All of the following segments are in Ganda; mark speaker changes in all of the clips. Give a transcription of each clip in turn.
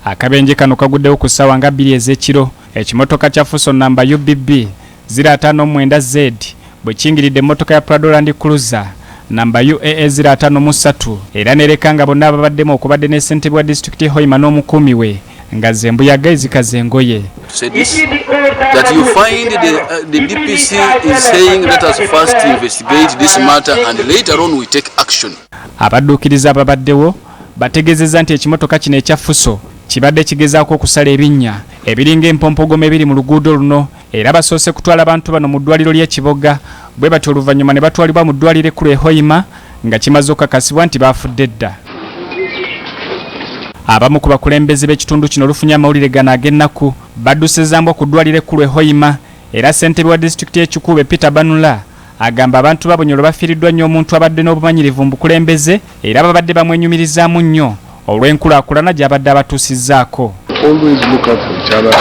Speaker 1: Akabenje kano kaguddewo ku ssaawa nga 2 ez'ekiro ekimotoka kya Fuso namba UBB 059Z bwe kingiridde emmotoka ya Prado Land Cruiser namba UAA 053 era nereka nga bonna ababaddemu okubadde ne ssentebe wa disitulikiti Hoima n'omukuumi we nga zembuya Ageesigika zengoye.
Speaker 2: That you find the DPC is saying let us first investigate this matter and later on we take action.
Speaker 1: Abadduukiriza ababaddewo bategezeza nti ekimotoka kino ekya Fuso kibadde kigezaako okusala ebinnya ebiringa empompogoma ebiri mu luguudo luno era basoose kutwala abantu bano mu ddwaliro ly'ekiboga bwe batyo oluvannyuma ne batwalibwa mu ddwaliro ekkulu e Hoima nga kimaze okukakasibwa nti baafudde dda. Abamu ku bakulembeze b'ekitundu kino olufunye amawulire gano ag'ennaku baddusizambwa ku ddwaliro ekkulu e Hoima era ssentebe wa disitulikiti y'Ekikuube Peter Banula agamba abantu babonyolo bafiiriddwa nnyo omuntu abadde n'obumanyirivu mu bukulembeze era babadde bamwenyumirizaamu nnyo olw'enkulaakulana gy'abadde abatuusizzaako.
Speaker 3: Always look out for each other.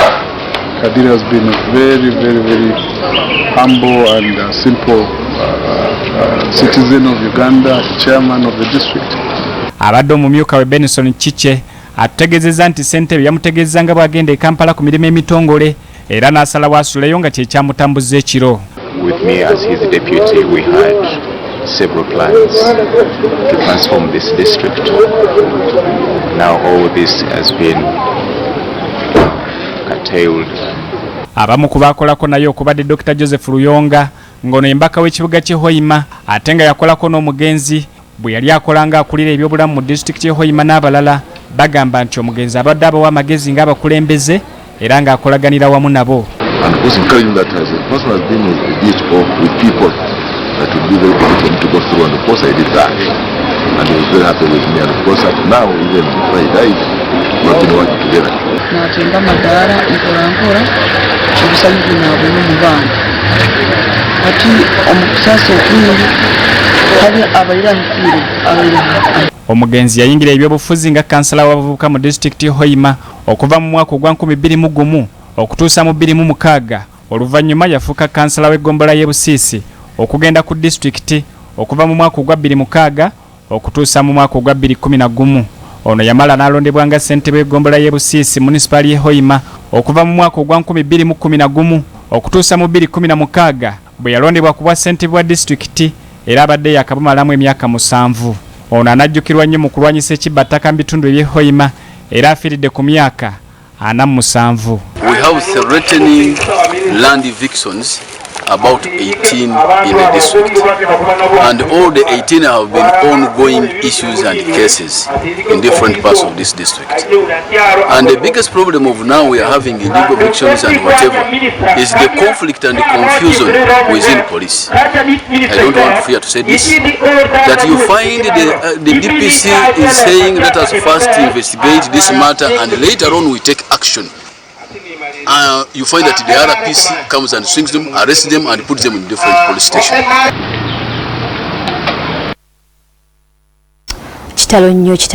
Speaker 3: Kadiri has been a very humble and simple citizen of Uganda, chairman of the district.
Speaker 1: Abadde omumyuka we Benson Chiche ategeezezza nti ssentebe yamutegeezza nga bw'agenda e Kampala ku mirimu emitongole era n'asalawo asuleyo nga kye kyamutambuzza ekiro.
Speaker 4: With me as his deputy, we had several plans to transform this district. Now all this has been curtailed.
Speaker 1: Abamu ku baakolako naye okubadde Dr. Joseph Luyonga ng'ono embaka w'ekibuga ky'e Hoima ate nga yakolako n'omugenzi bwe yali akolanga akulira ebyobulamu mu disitulikiti y'e Hoima n'abalala bagamba nti omugenzi abadde abawa amagezi ng'abakulembeze era ng'akolaganira wamu nabo.
Speaker 5: And of course, encouraging that as a person has been with the DHO, with people, that would be very difficult for me to go through, and of course I did that. And he was very happy with me, and of course up now, even before he died, we have been working together.
Speaker 6: Natenga madara mpola ebisalivu nabwe mu bana ati omukusasa okungi kali abayirangire abayirangire.
Speaker 1: Omugenzi yayingira ebyobufuzi nga kansala w'abavubuka mu disitulikiti Hoima okuva mu mwaka ogwa 2021 okutuusa mu 2006 oluvannyuma yafuuka kansala w'eggombolola y'e Busiisi okugenda ku disitulikiti okuva mu mwaka ogwa 2006 okutuusa mu mwaka ogwa 2011. Ono yamala n'alondebwa nga ssentebe w'eggombolola y'e Busiisi munisipaali y'e Hoima okuva mu mwaka ogwa 2011 okutuusa mu 2016 bwe yalondebwa ku bwa ssentebe wa disitulikiti era abadde yakabumalamu emyaka 7. Ono anajjukirwa nnyo mu kulwanyisa ekibbattaka mu bitundu eby'e Hoima era afiiridde ku myaka 47.
Speaker 2: We have threatening land evictions about 18 in the district, and all the 18 have been ongoing issues and cases in different parts of this district. And the biggest problem of now we are having illegal evictions and whatever is the conflict and the confusion within police. I don't want to fear to say this, that you find the DPC is saying let us first investigate this matter and later on we take action. You find that the RPC comes and swings them, arrests them and puts them in different police stations.
Speaker 7: Kitalo nnyo